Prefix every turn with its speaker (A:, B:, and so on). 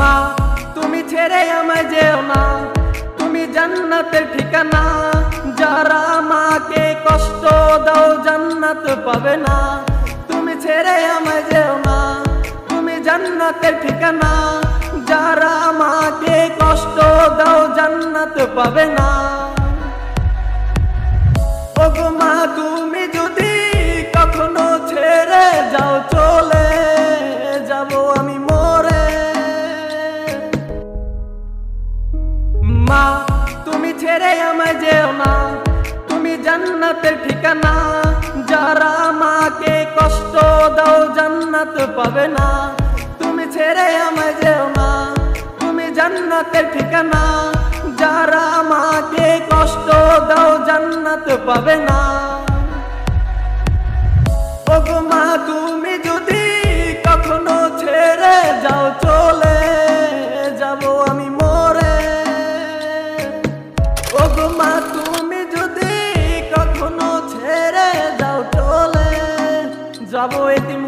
A: মা তুমি ছেড়ে আমায় যেও না, তুমি জান্নাতের ঠিকানা। যারা মাকে কষ্ট দাও জান্নাত পাবে না। তুমি ছেড়ে আমায় যেও না, তুমি জান্নাতের ঠিকানা। যারা মাকে কষ্ট দাও জান্নাত পাবে না। ওগো মা তুমি যদি কখনো ছেড়ে যাও, চলে যাব আমি মরে। মা তুমি ছেড়ে আমায় যেও না, তুমি জান্নাতের ঠিকানা। যারা মাকে কষ্ট দাও জান্নাত পাবে না। তুমি ছেড়ে আমায় যেও না, তুমি জান্নাতের ঠিকানা। যারা মাকে কষ্ট দাও জান্নাত পাবে না। ওগো মা তুমি যদি কখনো ছেড়ে যাও, চলে যাব আমি মরে। ওগো মা তুমি যদি কখনো ছেড়ে যাও, চলে যাব এতিম